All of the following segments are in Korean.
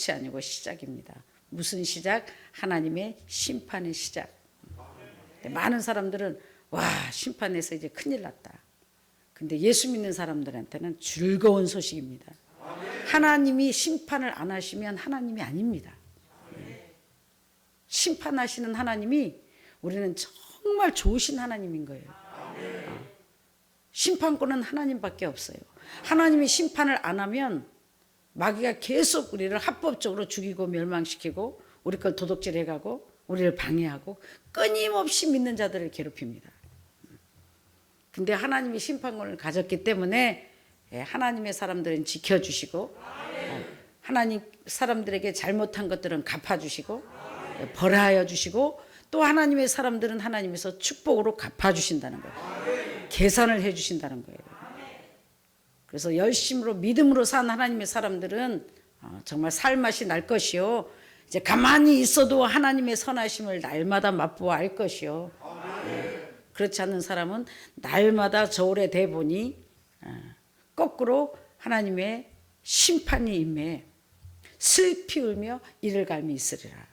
끝이 아니고 시작입니다. 무슨 시작? 하나님의 심판의 시작. 많은 사람들은 와, 심판에서 이제 큰일 났다. 근데 예수 믿는 사람들한테는 즐거운 소식입니다. 하나님이 심판을 안 하시면 하나님이 아닙니다. 심판하시는 하나님이 우리는 정말 좋으신 하나님인 거예요. 심판권은 하나님밖에 없어요. 하나님이 심판을 안 하면 마귀가 계속 우리를 합법적으로 죽이고 멸망시키고 우리 걸 도둑질해가고 우리를 방해하고 끊임없이 믿는 자들을 괴롭힙니다. 근데 하나님이 심판권을 가졌기 때문에 하나님의 사람들은 지켜주시고 하나님 사람들에게 잘못한 것들은 갚아주시고 벌하여 주시고 또 하나님의 사람들은 하나님에서 축복으로 갚아주신다는 거예요. 계산을 해주신다는 거예요. 그래서 열심으로 믿음으로 산 하나님의 사람들은 정말 살맛이 날 것이요. 이제 가만히 있어도 하나님의 선하심을 날마다 맛보아 알 것이요. 그렇지 않는 사람은 날마다 저울에 대보니 거꾸로 하나님의 심판이 임해 슬피 울며 이를 갈미 있으리라.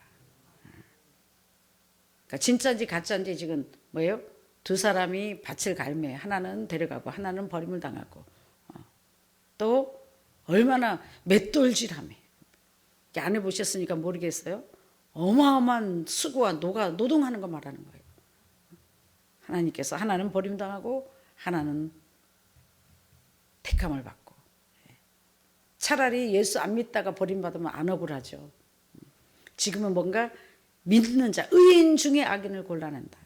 그러니까 진짜인지 가짜인지 지금 뭐예요? 두 사람이 밭을 갈매 하나는 데려가고 하나는 버림을 당하고 또 얼마나 맷돌질하며 안 해보셨으니까 모르겠어요. 어마어마한 수고와 노동하는 거 말하는 거예요. 하나님께서 하나는 버림당하고 하나는 택함을 받고 차라리 예수 안 믿다가 버림받으면 안 억울하죠. 지금은 뭔가 믿는 자, 의인 중에 악인을 골라낸다.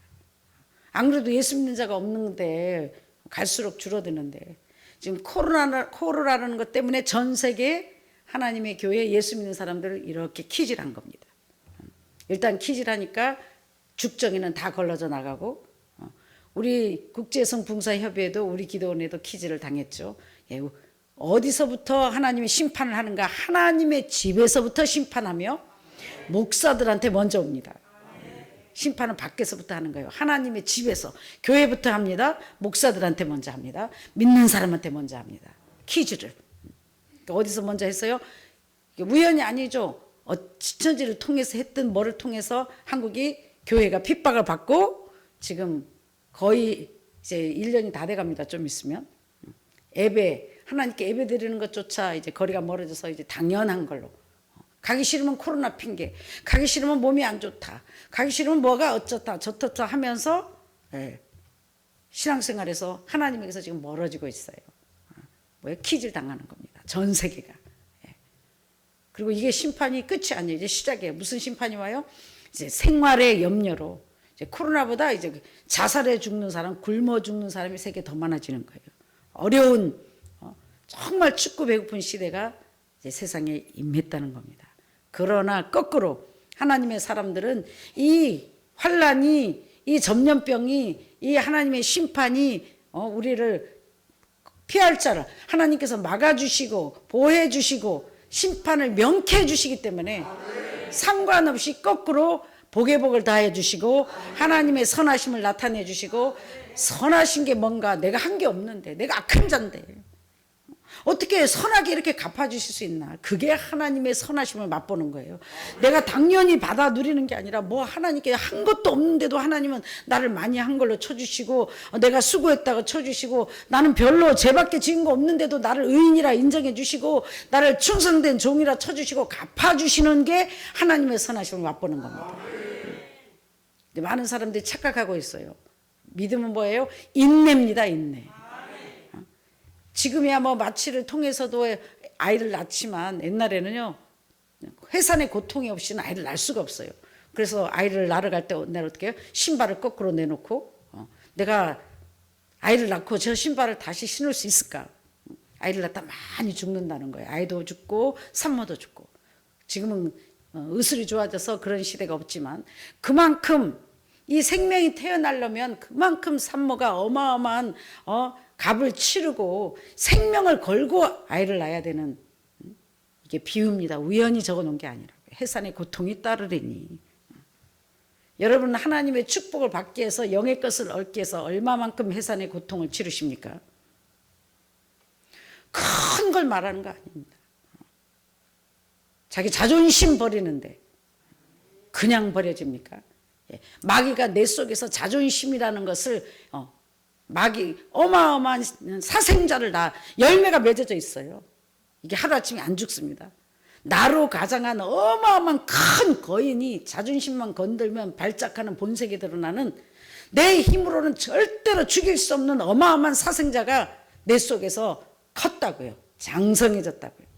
안 그래도 예수 믿는 자가 없는데 갈수록 줄어드는데 지금 코로나라는 것 때문에 전 세계 하나님의 교회 예수 믿는 사람들을 이렇게 키질한 겁니다. 일단 키질하니까 죽정이는 다 걸러져 나가고 우리 국제성붕사협의회도 우리 기도원에도 키질을 당했죠. 어디서부터 하나님이 심판을 하는가? 하나님의 집에서부터 심판하며 목사들한테 먼저 옵니다. 심판은 밖에서부터 하는 거예요. 하나님의 집에서 교회부터 합니다. 목사들한테 먼저 합니다. 믿는 사람한테 먼저 합니다. 키즈를 어디서 먼저 했어요? 우연이 아니죠. 지천지를 통해서 했든 뭐를 통해서 한국이 교회가 핍박을 받고 지금 거의 이제 1년이 다 돼갑니다. 좀 있으면 하나님께 예배 드리는 것조차 이제 거리가 멀어져서 이제 당연한 걸로. 가기 싫으면 코로나 핑계, 가기 싫으면 몸이 안 좋다, 가기 싫으면 뭐가 어쩌다 저쩌다 하면서 신앙생활에서 하나님에게서 지금 멀어지고 있어요. 키질 당하는 겁니다. 전 세계가. 그리고 이게 심판이 끝이 아니에요. 이제 시작이에요. 무슨 심판이 와요? 이제 생활의 염려로 이제 코로나보다 이제 자살해 죽는 사람, 굶어 죽는 사람이 세계에 더 많아지는 거예요. 어려운 정말 춥고 배고픈 시대가 이제 세상에 임했다는 겁니다. 그러나 거꾸로 하나님의 사람들은 이 환란이, 이 전염병이, 이 하나님의 심판이 우리를 피할 자를 하나님께서 막아주시고 보호해주시고 심판을 명쾌해 주시기 때문에 상관없이 거꾸로 복의 복을 다해 주시고 하나님의 선하심을 나타내 주시고 선하신 게 뭔가 내가 한 게 없는데 내가 악한 자인데 어떻게 선하게 이렇게 갚아주실 수 있나? 그게 하나님의 선하심을 맛보는 거예요. 내가 당연히 받아 누리는 게 아니라 뭐 하나님께 한 것도 없는데도 하나님은 나를 많이 한 걸로 쳐주시고 내가 수고했다고 쳐주시고 나는 별로 죄밖에 지은 거 없는데도 나를 의인이라 인정해 주시고 나를 충성된 종이라 쳐주시고 갚아주시는 게 하나님의 선하심을 맛보는 겁니다. 근데 많은 사람들이 착각하고 있어요. 믿음은 뭐예요? 인내입니다. 인내. 지금이야 뭐 마취를 통해서도 아이를 낳지만 옛날에는요 해산의 고통이 없이는 아이를 낳을 수가 없어요. 그래서 아이를 낳으러 갈 때 내가 어떻게 해요? 신발을 거꾸로 내놓고 내가 아이를 낳고 저 신발을 다시 신을 수 있을까? 아이를 낳다 많이 죽는다는 거예요. 아이도 죽고 산모도 죽고. 지금은 의술이 좋아져서 그런 시대가 없지만 그만큼 이 생명이 태어나려면 그만큼 산모가 어마어마한 값을 치르고 생명을 걸고 아이를 낳아야 되는 이게 비유입니다. 우연히 적어놓은 게 아니라 해산의 고통이 따르리니. 여러분 하나님의 축복을 받기 위해서 영의 것을 얻기 위해서 얼마만큼 해산의 고통을 치르십니까? 큰 걸 말하는 거 아닙니다. 자기 자존심 버리는데 그냥 버려집니까? 마귀가 내 속에서 자존심이라는 것을 마귀 어마어마한 사생자를 다 열매가 맺어져 있어요. 이게 하루아침에 안 죽습니다. 나로 가장한 어마어마한 큰 거인이 자존심만 건들면 발작하는 본색이 드러나는 내 힘으로는 절대로 죽일 수 없는 어마어마한 사생자가 내 속에서 컸다고요. 장성해졌다고요.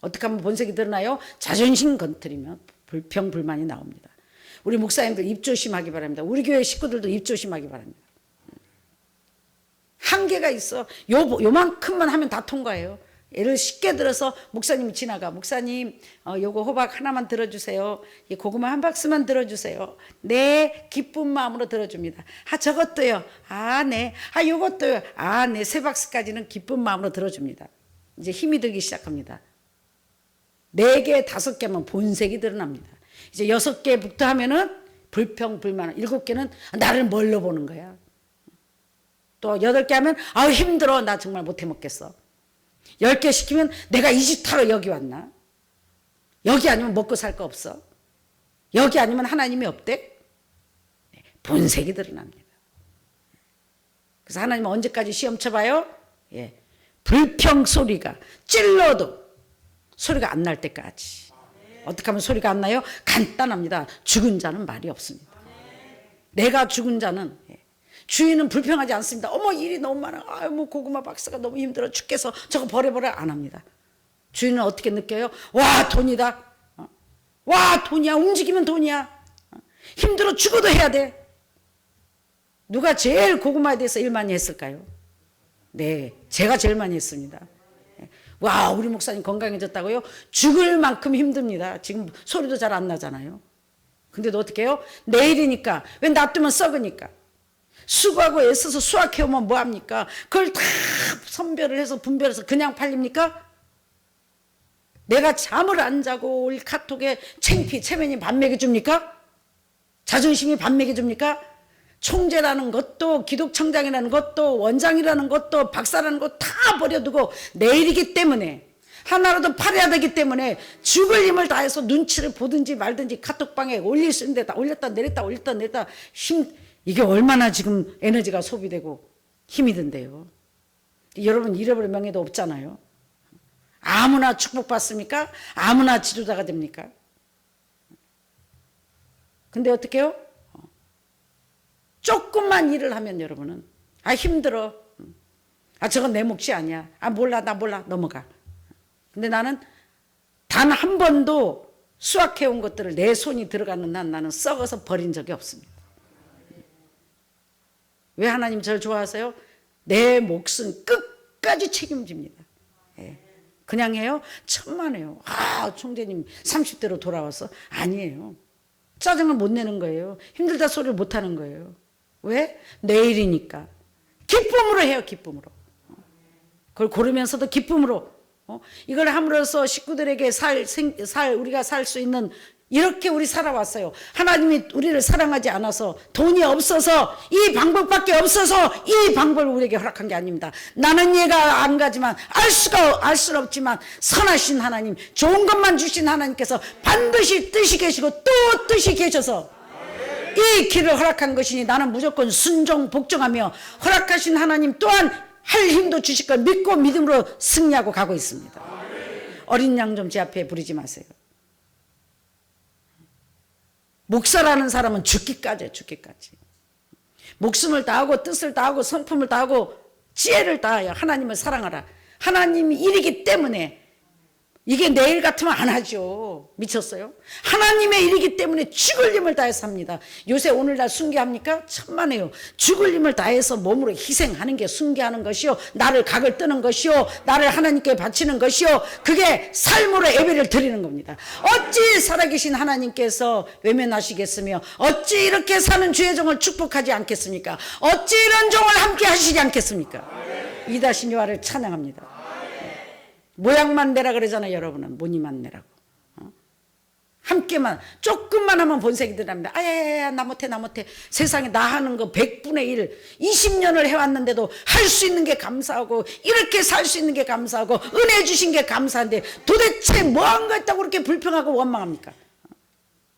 어떻게 하면 본색이 드러나요? 자존심 건드리면 불평불만이 나옵니다. 우리 목사님들 입 조심하기 바랍니다. 우리 교회 식구들도 입 조심하기 바랍니다. 한계가 있어. 요만큼만 하면 다 통과해요. 예를 쉽게 들어서 목사님이 지나가. 목사님 요거 호박 하나만 들어주세요. 이 고구마 한 박스만 들어주세요. 네, 기쁜 마음으로 들어줍니다. 아, 저것도요. 아, 네. 아, 요것도요. 아, 네. 3박스까지는 기쁜 마음으로 들어줍니다. 이제 힘이 들기 시작합니다. 4개, 5개면 본색이 드러납니다. 이제 6개 북터하면은 불평불만, 7개는 나를 뭘로 보는 거야. 또 8개 하면 아우 힘들어, 나 정말 못해 먹겠어. 10개 시키면 내가 이 집 타러 여기 왔나? 여기 아니면 먹고 살 거 없어? 여기 아니면 하나님이 없대? 본색이 드러납니다. 그래서 하나님은 언제까지 시험 쳐봐요? 불평 소리가 찔러도 소리가 안 날 때까지. 어떻게 하면 소리가 안 나요? 간단합니다. 죽은 자는 말이 없습니다. 내가 죽은 자는 주인은 불평하지 않습니다. 어머 일이 너무 많아. 아유 뭐 고구마 박스가 너무 힘들어 죽겠어. 저거 버려버려 안 합니다. 주인은 어떻게 느껴요? 와 돈이다. 와 돈이야. 움직이면 돈이야. 힘들어 죽어도 해야 돼. 누가 제일 고구마에 대해서 일 많이 했을까요? 네, 제가 제일 많이 했습니다. 와 우리 목사님 건강해졌다고요? 죽을 만큼 힘듭니다. 지금 소리도 잘 안 나잖아요. 근데 너 어떻게 해요? 내일이니까. 왜 놔두면 썩으니까. 수고하고 애써서 수확해오면 뭐합니까? 그걸 다 선별을 해서 분별해서 그냥 팔립니까? 내가 잠을 안 자고 올 카톡에 체면이 밥 먹여줍니까? 자존심이 밥 먹여줍니까? 총재라는 것도 기독청장이라는 것도 원장이라는 것도 박사라는 것 다 버려두고 내일이기 때문에 하나라도 팔아야 되기 때문에 죽을 힘을 다해서 눈치를 보든지 말든지 카톡방에 올릴 수 있는데 다 올렸다 내렸다 올렸다 내렸다 이게 얼마나 지금 에너지가 소비되고 힘이 든대요. 여러분 잃어버린 명예도 없잖아요. 아무나 축복받습니까? 아무나 지도자가 됩니까? 근데 어떻게 해요? 조금만 일을 하면 여러분은 아 힘들어. 아 저건 내 몫이 아니야. 아 몰라 나 몰라 넘어가. 근데 나는 단 한 번도 수확해온 것들을 내 손이 들어가는 나는 썩어서 버린 적이 없습니다. 왜 하나님 저를 좋아하세요? 내 몫은 끝까지 책임집니다. 그냥 해요? 천만에요. 아 총재님 30대로 돌아와서 아니에요. 짜증을 못 내는 거예요. 힘들다 소리를 못 하는 거예요. 왜? 내일이니까. 기쁨으로 해요. 기쁨으로. 그걸 고르면서도 기쁨으로. 이걸 함으로써 식구들에게 우리가 살 수 있는 이렇게 우리 살아왔어요. 하나님이 우리를 사랑하지 않아서 돈이 없어서 이 방법밖에 없어서 이 방법을 우리에게 허락한 게 아닙니다. 나는 이해가 안 가지만 알 수는 없지만 선하신 하나님 좋은 것만 주신 하나님께서 반드시 뜻이 계시고 또 뜻이 계셔서 이 길을 허락한 것이니 나는 무조건 순종 복종하며 허락하신 하나님 또한 할 힘도 주실 걸 믿고 믿음으로 승리하고 가고 있습니다. 어린 양 좀 제 앞에 부리지 마세요. 목사라는 사람은 죽기까지예요. 죽기까지. 목숨을 다하고 뜻을 다하고 성품을 다하고 지혜를 다하여 하나님을 사랑하라. 하나님이 일이기 때문에 이게 내일 같으면 안 하죠. 미쳤어요? 하나님의 일이기 때문에 죽을 힘을 다해서 합니다. 요새 오늘날 숭배합니까? 천만에요. 죽을 힘을 다해서 몸으로 희생하는 게 숭배하는 것이요. 나를 각을 뜨는 것이요. 나를 하나님께 바치는 것이요. 그게 삶으로 예배를 드리는 겁니다. 어찌 살아계신 하나님께서 외면하시겠으며 어찌 이렇게 사는 주의 종을 축복하지 않겠습니까? 어찌 이런 종을 함께 하시지 않겠습니까? 이다신 여호와를 찬양합니다. 모양만 내라 그러잖아요. 여러분은 무늬만 내라고. 함께 가볍게만 조금만 하면 본색이 드러납니다. 아야야야 나 못해 나 못해. 세상에 나 하는 거 100분의 1 20년을 해왔는데도 할 수 있는 게 감사하고 이렇게 살 수 있는 게 감사하고 은혜 주신 게 감사한데 도대체 뭐 한 거 있다고 그렇게 불평하고 원망합니까?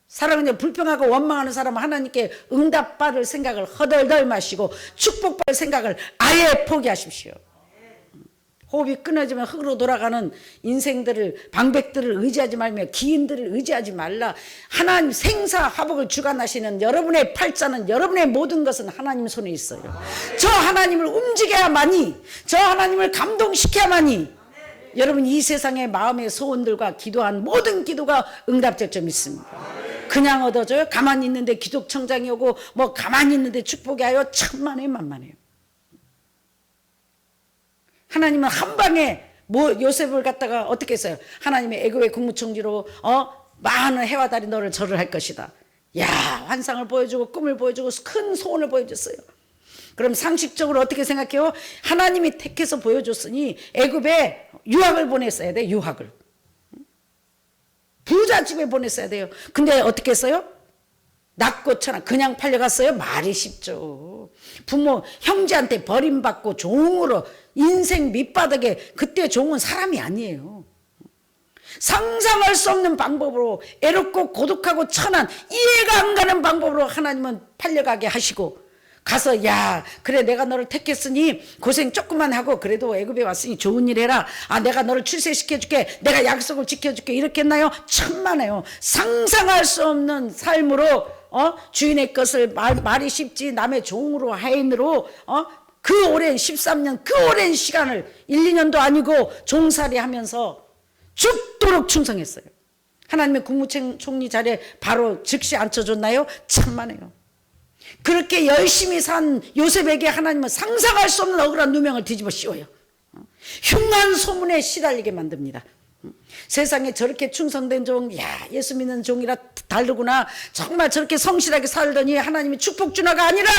사람은 불평하고 원망하는 사람은 하나님께 응답받을 생각을 허덜덜 마시고 축복받을 생각을 아예 포기하십시오. 호흡이 끊어지면 흙으로 돌아가는 인생들을 방백들을 의지하지 말며 기인들을 의지하지 말라. 하나님 생사화복을 주관하시는 여러분의 팔자는 여러분의 모든 것은 하나님 손에 있어요. 저 하나님을 움직여야만이 저 하나님을 감동시켜야만이 여러분 이 세상의 마음의 소원들과 기도한 모든 기도가 응답될 줄 믿습니다. 그냥 얻어져요? 가만히 있는데 기독청장이 오고 뭐 가만히 있는데 축복이 와요? 천만에 만만해요. 하나님은 한 방에 뭐 요셉을 갖다가 어떻게 했어요? 하나님의 애굽의 국무총리로 많은 해와 달이 너를 절을 할 것이다. 야 환상을 보여주고 꿈을 보여주고 큰 소원을 보여줬어요. 그럼 상식적으로 어떻게 생각해요? 하나님이 택해서 보여줬으니 애굽에 유학을 보냈어야 돼. 유학을 부잣집에 보냈어야 돼요. 근데 어떻게 했어요? 낮고 천하 그냥 팔려갔어요? 말이 쉽죠. 부모 형제한테 버림받고 종으로 인생 밑바닥에 그때 종은 사람이 아니에요. 상상할 수 없는 방법으로 애롭고 고독하고 천한 이해가 안 가는 방법으로 하나님은 팔려가게 하시고 가서 야 그래 내가 너를 택했으니 고생 조금만 하고 그래도 애굽에 왔으니 좋은 일 해라. 아 내가 너를 출세시켜줄게. 내가 약속을 지켜줄게. 이렇게 했나요? 천만에요. 상상할 수 없는 삶으로 주인의 것을 말이 쉽지 남의 종으로 하인으로 그 오랜 13년 그 오랜 시간을 1, 2년도 아니고 종살이 하면서 죽도록 충성했어요. 하나님의 국무총리 자리에 바로 즉시 앉혀줬나요? 천만에요. 그렇게 열심히 산 요셉에게 하나님은 상상할 수 없는 억울한 누명을 뒤집어 씌워요. 흉한 소문에 시달리게 만듭니다. 세상에 저렇게 충성된 종, 야 예수 믿는 종이라 다르구나. 정말 저렇게 성실하게 살더니 하나님이 축복 주나가 아니라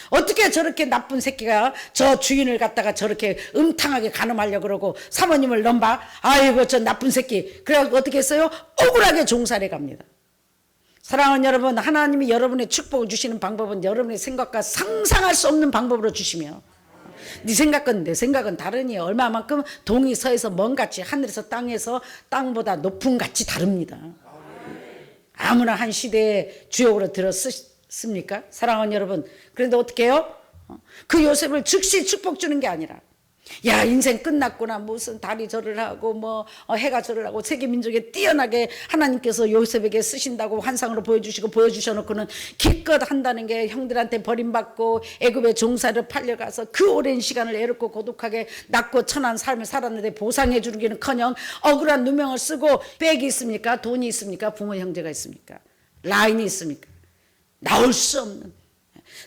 어떻게 저렇게 나쁜 새끼가 저 주인을 갖다가 저렇게 음탕하게 간음하려고 그러고 사모님을 넘봐. 아이고 저 나쁜 새끼. 그래갖고 어떻게 했어요? 억울하게 종살이 갑니다. 사랑하는 여러분, 하나님이 여러분의 축복을 주시는 방법은 여러분의 생각과 상상할 수 없는 방법으로 주시며 네 생각은 내 생각은 다르니 얼마만큼 동이 서에서 먼 같이 하늘에서 땅에서 땅보다 높은 같이 다릅니다. 아무나 한 시대의 주역으로 들었습니까? 사랑하는 여러분, 그런데 어떻게 해요? 그 요셉을 즉시 축복 주는 게 아니라 야 인생 끝났구나 무슨 달이 절을 하고 뭐 해가 절을 하고 세계 민족에 뛰어나게 하나님께서 요셉에게 쓰신다고 환상으로 보여주시고 보여주셔놓고는 기껏 한다는 게 형들한테 버림받고 애굽의 종살이로 팔려가서 그 오랜 시간을 애롭고 고독하게 낮고 천한 삶을 살았는데 보상해 주기는커녕 억울한 누명을 쓰고 백이 있습니까? 돈이 있습니까? 부모 형제가 있습니까? 라인이 있습니까? 나올 수 없는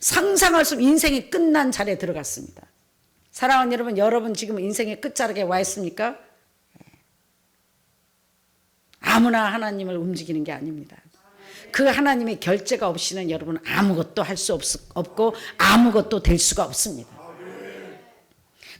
상상할 수 없는 인생이 끝난 자리에 들어갔습니다. 사랑하는 여러분, 여러분 지금 인생의 끝자락에 와 있습니까? 아무나 하나님을 움직이는 게 아닙니다. 그 하나님의 결재가 없이는 여러분은 아무것도 할 수 없고 아무것도 될 수가 없습니다.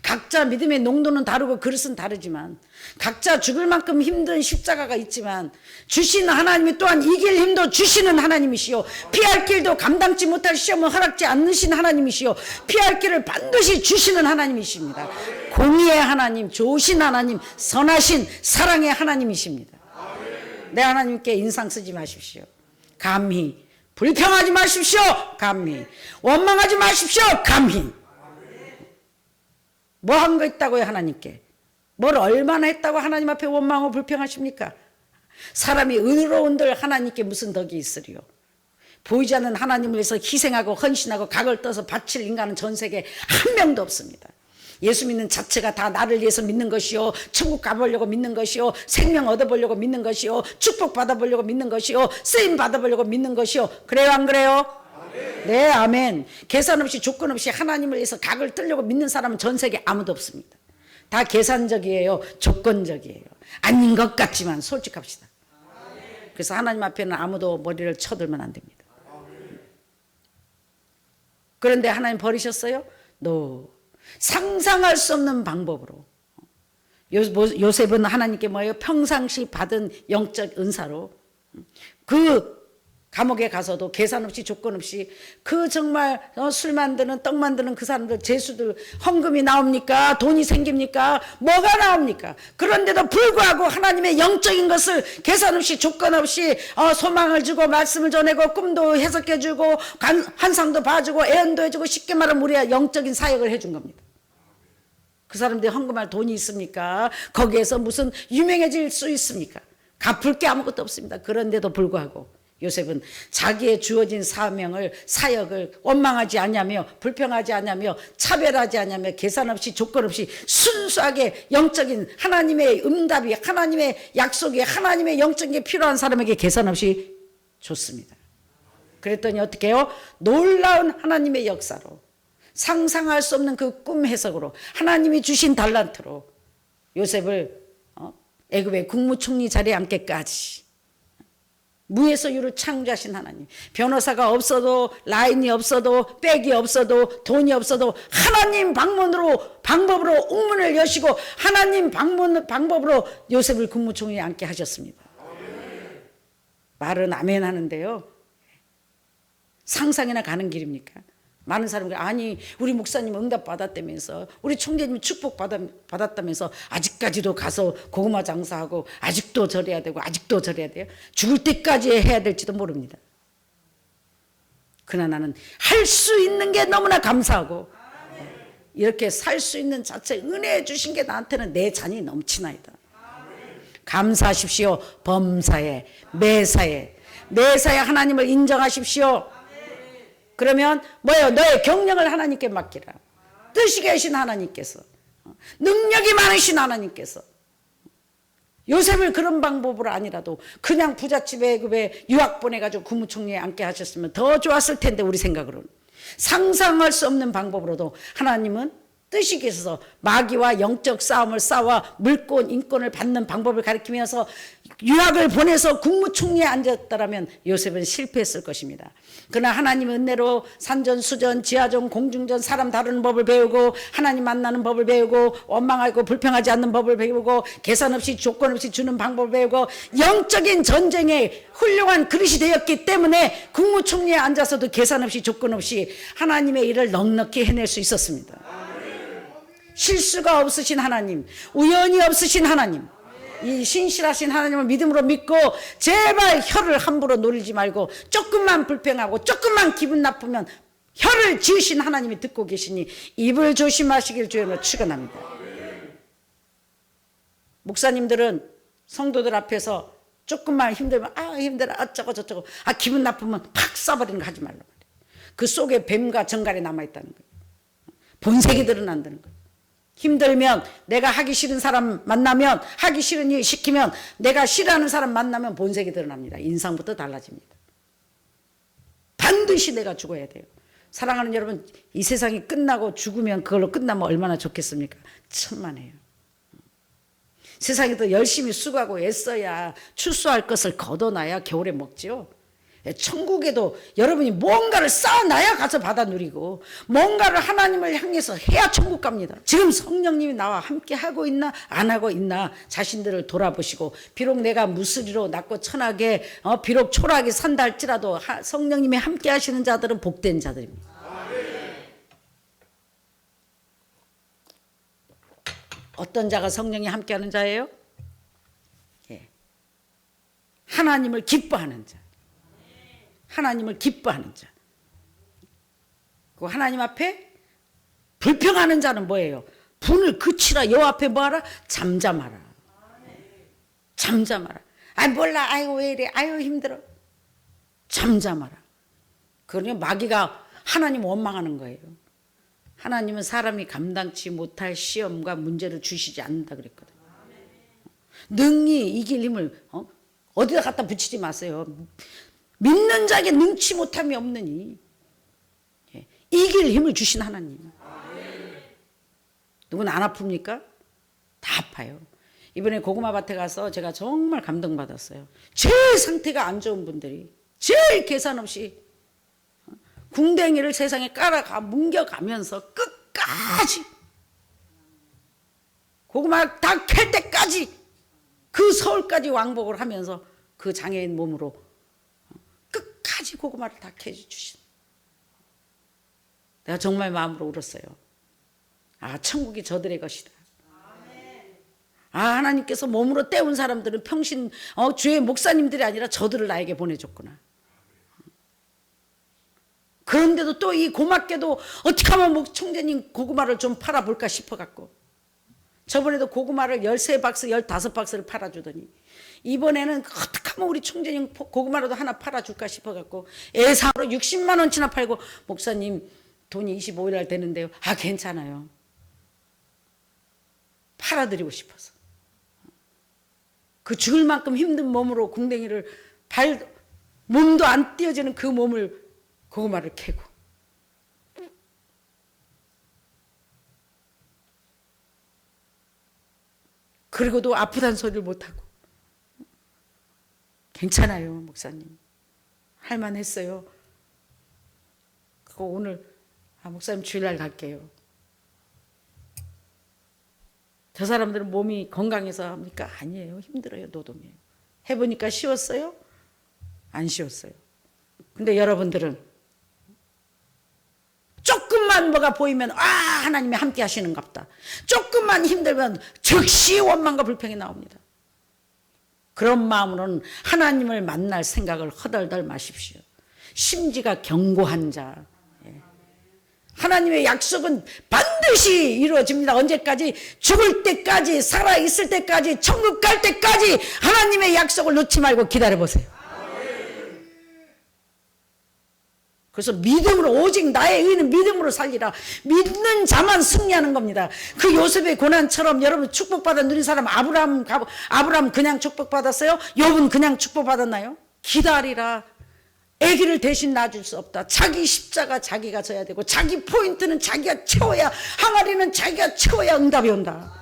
각자 믿음의 농도는 다르고 그릇은 다르지만 각자 죽을 만큼 힘든 십자가가 있지만 주시는 하나님이 또한 이길 힘도 주시는 하나님이시요 피할 길도 감당치 못할 시험을 허락지 않으신 하나님이시요 피할 길을 반드시 주시는 하나님이십니다. 공의의 하나님, 좋으신 하나님, 선하신 사랑의 하나님이십니다. 내 하나님께 인상 쓰지 마십시오. 감히 불평하지 마십시오. 감히 원망하지 마십시오. 감히 뭐 한 거 있다고요? 하나님께 뭘 얼마나 했다고 하나님 앞에 원망하고 불평하십니까? 사람이 의로운들 하나님께 무슨 덕이 있으리요? 보이지 않는 하나님을 위해서 희생하고 헌신하고 각을 떠서 바칠 인간은 전 세계에 한 명도 없습니다. 예수 믿는 자체가 다 나를 위해서 믿는 것이요 천국 가보려고 믿는 것이요 생명 얻어보려고 믿는 것이요 축복 받아보려고 믿는 것이요 쓰임 받아보려고 믿는 것이요. 그래요 안 그래요? 네 아멘. 계산 없이 조건 없이 하나님을 위해서 각을 뜨려고 믿는 사람은 전 세계에 아무도 없습니다. 다 계산적이에요. 조건적이에요. 아닌 것 같지만 솔직합시다. 그래서 하나님 앞에는 아무도 머리를 쳐들면 안 됩니다. 그런데 하나님 버리셨어요? No. 상상할 수 없는 방법으로 요셉은 하나님께 뭐예요? 평상시 받은 영적 은사로 그 감옥에 가서도 계산 없이 조건 없이 그 정말 술 만드는 떡 만드는 그 사람들 죄수들 헌금이 나옵니까? 돈이 생깁니까? 뭐가 나옵니까? 그런데도 불구하고 하나님의 영적인 것을 계산 없이 조건 없이 소망을 주고 말씀을 전하고 꿈도 해석해 주고 환상도 봐주고 애언도 해주고 쉽게 말하면 우리가 영적인 사역을 해준 겁니다. 그 사람들이 헌금할 돈이 있습니까? 거기에서 무슨 유명해질 수 있습니까? 갚을 게 아무것도 없습니다. 그런데도 불구하고 요셉은 자기의 주어진 사명을 사역을 원망하지 않냐며 불평하지 않냐며 차별하지 않냐며 계산 없이 조건 없이 순수하게 영적인 하나님의 응답이 하나님의 약속이 하나님의 영적인 게 필요한 사람에게 계산 없이 줬습니다. 그랬더니 어떻게 해요? 놀라운 하나님의 역사로 상상할 수 없는 그 꿈 해석으로 하나님이 주신 달란트로 요셉을 애굽의 국무총리 자리에 앉게까지 무에서 유를 창조하신 하나님, 변호사가 없어도 라인이 없어도 백이 없어도 돈이 없어도 하나님 방법으로 옥문을 여시고 하나님 방법으로 요셉을 국무총리에 앉게 하셨습니다. 말은 아멘 하는데요, 상상이나 가는 길입니까? 많은 사람들이 아니 우리 목사님 응답 받았다면서 우리 총재님 축복 받았다면서 아직까지도 가서 고구마 장사하고 아직도 절해야 되고 아직도 절해야 돼요? 죽을 때까지 해야 될지도 모릅니다. 그러나 나는 할 수 있는 게 너무나 감사하고 이렇게 살 수 있는 자체 은혜 주신 게 나한테는 내 잔이 넘치나이다. 감사하십시오. 범사에 매사에 하나님을 인정하십시오. 그러면 뭐예요? 너의 경력을 하나님께 맡기라. 뜻이 계신 하나님께서, 능력이 많으신 하나님께서 요셉을 그런 방법으로 아니라도 그냥 부잣집 애굽에 유학 보내가지고 국무총리에 앉게 하셨으면 더 좋았을 텐데, 우리 생각으로는 상상할 수 없는 방법으로도 하나님은 뜻이 계셔서 마귀와 영적 싸움을 싸워 물권 인권을 받는 방법을 가리키면서 유학을 보내서 국무총리에 앉았다라면 요셉은 실패했을 것입니다. 그러나 하나님의 은혜로 산전수전 지하전 공중전 사람 다루는 법을 배우고 하나님 만나는 법을 배우고 원망하고 불평하지 않는 법을 배우고 계산 없이 조건 없이 주는 방법을 배우고 영적인 전쟁에 훌륭한 그릇이 되었기 때문에 국무총리에 앉아서도 계산 없이 조건 없이 하나님의 일을 넉넉히 해낼 수 있었습니다. 실수가 없으신 하나님, 우연이 없으신 하나님, 이 신실하신 하나님을 믿음으로 믿고 제발 혀를 함부로 노리지 말고 조금만 불평하고 조금만 기분 나쁘면 혀를 지으신 하나님이 듣고 계시니 입을 조심하시길 주님으로 축원합니다. 목사님들은 성도들 앞에서 조금만 힘들면 힘들어 어쩌고 저쩌고 기분 나쁘면 팍 쏴버리는 거 하지 말란 말이에요. 그 속에 뱀과 정갈이 남아있다는 거예요. 본색이 드러난다는 거예요. 힘들면 내가 하기 싫은 사람 만나면 하기 싫은 일 시키면 내가 싫어하는 사람 만나면 본색이 드러납니다. 인상부터 달라집니다. 반드시 내가 죽어야 돼요. 사랑하는 여러분, 이 세상이 끝나고 죽으면 그걸로 끝나면 얼마나 좋겠습니까? 천만에요. 세상에도 열심히 수고하고 애써야 추수할 것을 거둬놔야 겨울에 먹지요. 천국에도 여러분이 뭔가를 쌓아놔야 가서 받아 누리고 뭔가를 하나님을 향해서 해야 천국 갑니다. 지금 성령님이 나와 함께 하고 있나 안 하고 있나 자신들을 돌아보시고, 비록 내가 무스리로 낮고 천하게 비록 초라하게 산다 할지라도 성령님이 함께 하시는 자들은 복된 자들입니다. 어떤 자가 성령이 함께 하는 자예요? 하나님을 기뻐하는 자, 하나님을 기뻐하는 자. 그 하나님 앞에 불평하는 자는 뭐예요? 분을 그치라. 여호와 앞에 뭐하라? 잠잠하라. 잠잠하라. 몰라. 아이고 왜 이래. 아이고 힘들어. 잠잠하라. 그러면 마귀가 하나님 원망하는 거예요. 하나님은 사람이 감당치 못할 시험과 문제를 주시지 않는다 그랬거든요. 능히 이길 힘을 어디다 갖다 붙이지 마세요. 믿는 자에게 능치 못함이 없느니 이길 힘을 주신 하나님. 누구는 안 아픕니까? 다 아파요. 이번에 고구마밭에 가서 제가 정말 감동받았어요. 제일 상태가 안 좋은 분들이 제일 계산 없이 궁뎅이를 세상에 깔아가 뭉겨가면서 끝까지 고구마 다 캘 때까지 그 서울까지 왕복을 하면서 그 장애인 몸으로 끝까지 고구마를 다 캐주신. 내가 정말 마음으로 울었어요. 아, 천국이 저들의 것이다. 아, 하나님께서 몸으로 때운 사람들은 평신 주의 목사님들이 아니라 저들을 나에게 보내줬구나. 그런데도 또 이 고맙게도 어떻게 하면 총재님 고구마를 좀 팔아볼까 싶어갖고 저번에도 고구마를 13박스 15박스를 팔아주더니 이번에는 어떻게 하면 우리 총재님 고구마라도 하나 팔아줄까 싶어갖고 애상으로 60만 원치나 팔고 목사님 돈이 25일 되는데요. 아, 괜찮아요. 팔아드리고 싶어서. 그 죽을 만큼 힘든 몸으로 궁뎅이를 몸도 안 띄어지는 그 몸을 고구마를 캐고 그리고도 아프다는 소리를 못하고 괜찮아요 목사님 할만했어요. 그거 오늘 목사님 주일날 갈게요. 저 사람들은 몸이 건강해서 합니까? 아니에요. 힘들어요. 노동이에요. 해보니까 쉬웠어요? 안 쉬웠어요. 근데 여러분들은 조금만 뭐가 보이면 하나님이 함께 하시는갑다. 조금만 힘들면 즉시 원망과 불평이 나옵니다. 그런 마음으로는 하나님을 만날 생각을 허덜덜 마십시오. 심지가 견고한 자. 하나님의 약속은 반드시 이루어집니다. 언제까지? 죽을 때까지, 살아있을 때까지, 천국 갈 때까지 하나님의 약속을 놓지 말고 기다려보세요. 그래서 믿음으로, 오직 나의 의는 믿음으로 살리라. 믿는 자만 승리하는 겁니다. 그 요셉의 고난처럼 여러분 축복받아 누린 사람 아브라함 그냥 축복받았어요? 욥은 그냥 축복받았나요? 기다리라. 아기를 대신 낳아줄 수 없다. 자기 십자가 자기가 져야 되고 자기 포인트는 자기가 채워야, 항아리는 자기가 채워야 응답이 온다.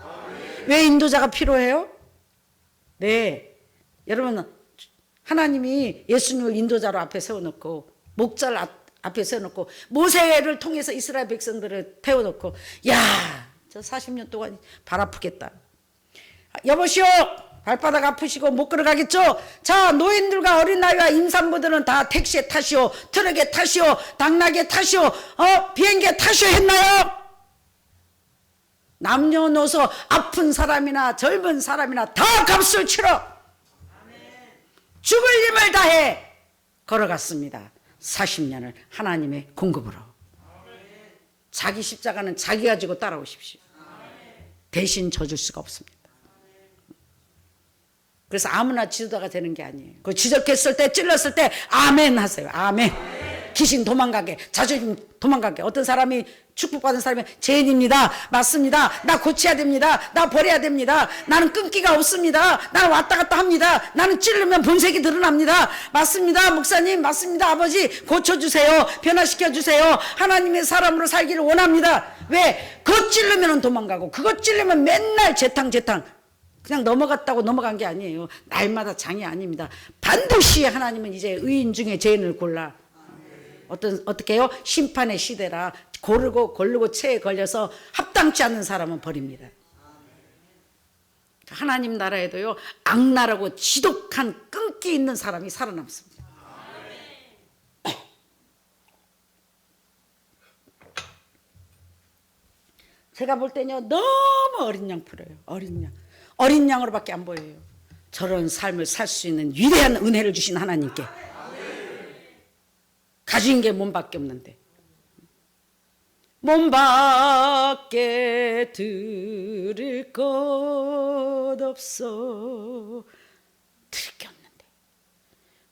왜 인도자가 필요해요? 네, 여러분 하나님이 예수님을 인도자로 앞에 세워놓고 목자를 앞에 세워놓고 모세를 통해서 이스라엘 백성들을 태워놓고 야, 저 40년 동안 발 아프겠다. 여보시오, 발바닥 아프시고 못 걸어가겠죠? 자, 노인들과 어린아이와 임산부들은 다 택시에 타시오, 트럭에 타시오, 당나귀에 타시오, 비행기에 타시오 했나요? 남녀노소 아픈 사람이나 젊은 사람이나 다 값을 치러 죽을 힘을 다해 걸어갔습니다. 40년을 하나님의 공급으로. 자기 십자가는 자기가 지고 따라오십시오. 대신 져줄 수가 없습니다. 그래서 아무나 지도자가 되는 게 아니에요. 그 지적했을 때, 찔렀을 때 아멘 하세요. 아멘. 귀신 도망가게, 자존심 도망가게. 어떤 사람이 축복받은 사람이 죄인입니다. 맞습니다. 나 고쳐야 됩니다. 나 버려야 됩니다. 나는 끈기가 없습니다. 나는 왔다 갔다 합니다. 나는 찌르면 본색이 드러납니다. 맞습니다. 목사님, 맞습니다. 아버지, 고쳐주세요. 변화시켜주세요. 하나님의 사람으로 살기를 원합니다. 왜? 그것 찌르면 도망가고, 그것 찌르면 맨날 재탕. 그냥 넘어갔다고 넘어간 게 아니에요. 날마다 장이 아닙니다. 반드시 하나님은 이제 의인 중에 죄인을 골라. 어떻게 해요? 심판의 시대라. 고르고 체에 걸려서 합당치 않는 사람은 버립니다. 하나님 나라에도요, 악랄하고 지독한 끈기 있는 사람이 살아남습니다. 제가 볼 때는요, 너무 어린 양 풀어요. 어린 양으로밖에 안 보여요. 저런 삶을 살 수 있는 위대한 은혜를 주신 하나님께. 가진 게 몸밖에 없는데. 몸밖에 들을 것 없어. 들을 게 없는데.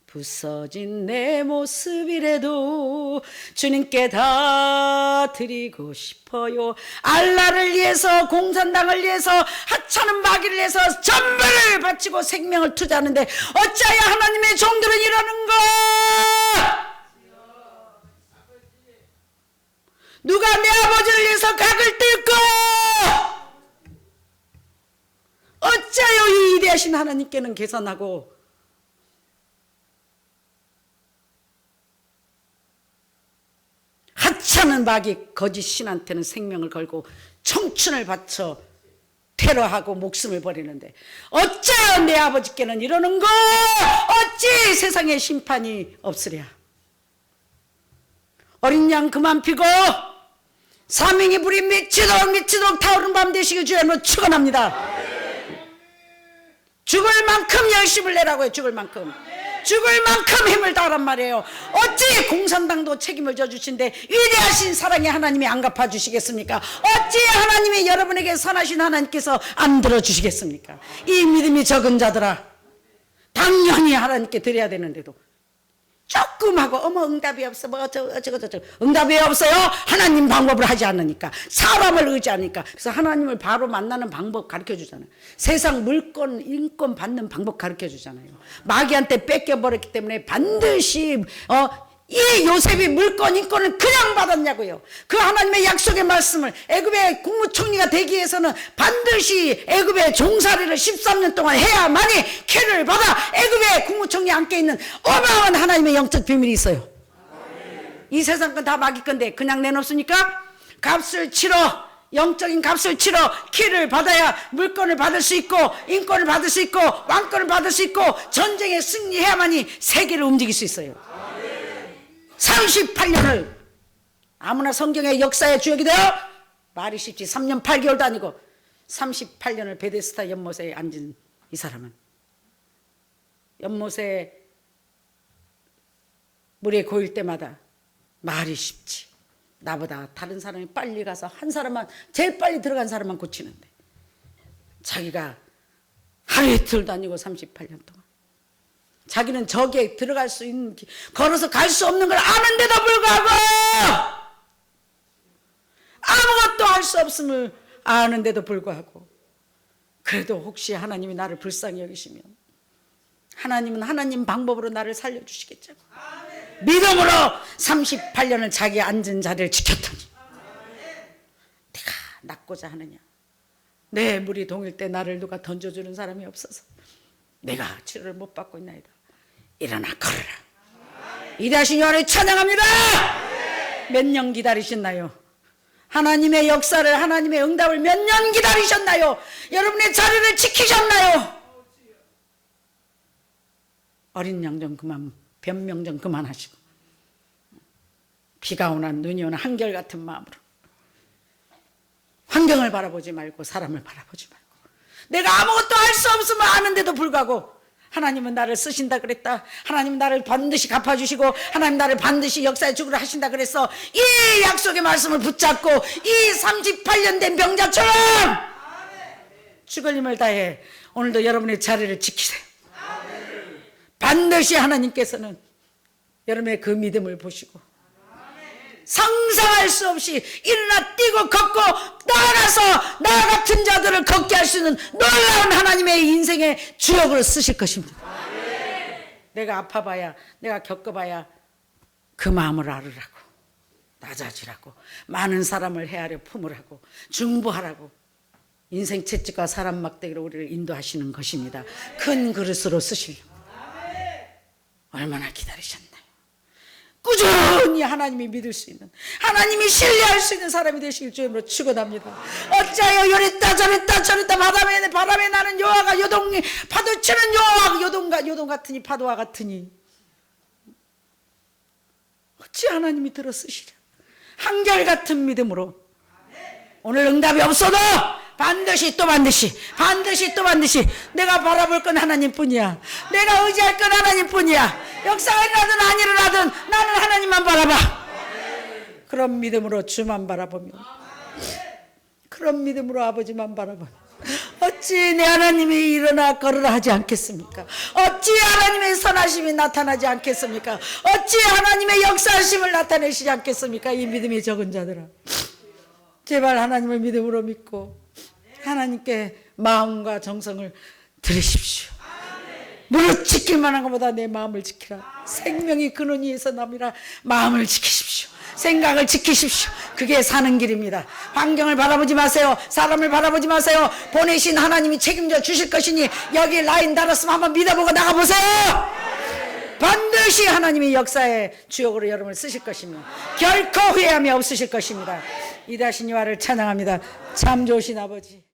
부서진 내 모습이라도 주님께 다 드리고 싶어요. 알라를 위해서, 공산당을 위해서, 하찮은 마귀를 위해서 전부를 바치고 생명을 투자하는데 어찌하여 하나님의 종들은 이러는가? 누가 내 아버지를 위해서 각을 뜰까? 어찌하여 이 위대하신 하나님께는 계산하고 하찮은 마귀 거짓 신한테는 생명을 걸고 청춘을 바쳐 테러하고 목숨을 버리는데 어째 내 아버지께는 이러는가? 어찌 세상에 심판이 없으랴? 어린 양 그만 피고 사명의 불이 미치도록 타오른 밤 되시길 주여 축원합니다. 죽을 만큼 열심을 내라고요. 죽을 만큼 힘을 다하란 말이에요. 어찌 공산당도 책임을 져주신데 위대하신 사랑의 하나님이 안 갚아주시겠습니까? 어찌 하나님이 여러분에게 선하신 하나님께서 안 들어주시겠습니까? 이 믿음이 적은 자들아, 당연히 하나님께 드려야 되는데도 조금 하고 어머 응답이 없어 뭐 어쩌고 응답이 없어요. 하나님 방법을 하지 않으니까, 사람을 의지하니까. 그래서 하나님을 바로 만나는 방법 가르쳐 주잖아요. 세상 물권 인권 받는 방법 가르쳐 주잖아요. 마귀한테 뺏겨버렸기 때문에 반드시 이 요셉이 물권 인권을 그냥 받았냐고요. 그 하나님의 약속의 말씀을 애굽의 국무총리가 되기 위해서는 반드시 애굽의 종살이를 13년 동안 해야만이 캐를 받아 애굽의 국무총리에 앉게 있는 어마어마한 하나님의 영적 비밀이 있어요. 이 세상 건 다 마귀 건데 그냥 내놓습니까? 값을 치러, 영적인 값을 치러 키를 받아야 물권을 받을 수 있고 인권을 받을 수 있고 왕권을 받을 수 있고 전쟁에 승리해야만이 세계를 움직일 수 있어요. 38년을 아무나 성경의 역사의 주역이 되어, 말이 쉽지 3년 8개월도 아니고 38년을 베데스다 연못에 앉은 이 사람은, 연못에 물에 고일 때마다 말이 쉽지, 나보다 다른 사람이 빨리 가서 한 사람만, 제일 빨리 들어간 사람만 고치는데 자기가 하루 이틀도 아니고 38년 동안 자기는 저기에 들어갈 수 있는, 걸어서 갈 수 없는 걸 아는데도 불구하고, 아무것도 할 수 없음을 아는데도 불구하고, 그래도 혹시 하나님이 나를 불쌍히 여기시면 하나님은 하나님 방법으로 나를 살려주시겠죠. 믿음으로 38년을 자기 앉은 자리를 지켰더니, 내가 낫고자 하느냐? 내 물이 동일 때 나를 누가 던져주는 사람이 없어서 내가 치료를 못 받고 있나이다. 일어나 걸어라. 이다신 요한을 찬양합니다. 몇 년 기다리셨나요? 하나님의 역사를, 하나님의 응답을 몇 년 기다리셨나요? 여러분의 자리를 지키셨나요? 어린 양 좀 그만, 변명 좀 그만하시고, 비가 오나 눈이 오나 한결같은 마음으로 환경을 바라보지 말고 사람을 바라보지 말고, 내가 아무것도 할 수 없음을 아는데도 불구하고 하나님은 나를 쓰신다 그랬다, 하나님은 나를 반드시 갚아주시고 하나님 나를 반드시 역사의 주구를 하신다 그래서 이 약속의 말씀을 붙잡고 이 38년 된 병자처럼 죽을 힘을 다해 오늘도 여러분의 자리를 지키세요. 반드시 하나님께서는 여러분의 그 믿음을 보시고 상상할 수 없이 일어나 뛰고 걷고 나아가서 나 같은 자들을 걷게 할 수 있는 놀라운 하나님의 인생의 주역으로 쓰실 것입니다. 내가 아파봐야, 내가 겪어봐야 그 마음을 알으라고, 낮아지라고, 많은 사람을 헤아려 품으라고, 중보하라고, 인생 채찍과 사람 막대기로 우리를 인도하시는 것입니다. 큰 그릇으로 쓰시려고 얼마나 기다리셨나요? 꾸준히 하나님이 믿을 수 있는, 하나님이 신뢰할 수 있는 사람이 되시길 주님으로 축원합니다. 어찌하여 요랬다 저랬다 바람에 나는 여호와가 요동이 파도치는 여호와가 요동 같으니 파도와 같으니, 어찌 하나님이 들어 쓰시랴. 한결같은 믿음으로 오늘 응답이 없어도 반드시 내가 바라볼 건 하나님뿐이야. 내가 의지할 건 하나님뿐이야. 역사가 일어나든 안 일어나든 나는 하나님만 바라봐. 그런 믿음으로 주만 바라보며, 그런 믿음으로 아버지만 바라보며, 어찌 내 하나님이 일어나 걸으라 하지 않겠습니까? 어찌 하나님의 선하심이 나타나지 않겠습니까? 어찌 하나님의 역사하심을 나타내시지 않겠습니까? 이 믿음이 적은 자들아, 제발 하나님을 믿음으로 믿고 하나님께 마음과 정성을 드리십시오. 무릇 지킬 만한 것보다 내 마음을 지키라. 생명이 근원 위에서 남이라. 마음을 지키십시오. 생각을 지키십시오. 그게 사는 길입니다. 환경을 바라보지 마세요. 사람을 바라보지 마세요. 보내신 하나님이 책임져 주실 것이니 여기 라인 달았으면 한번 믿어보고 나가보세요. 반드시 하나님이 역사의 주역으로 여러분을 쓰실 것이며 결코 후회함이 없으실 것입니다. 이다신 여호와를 찬양합니다. 참 좋으신 아버지.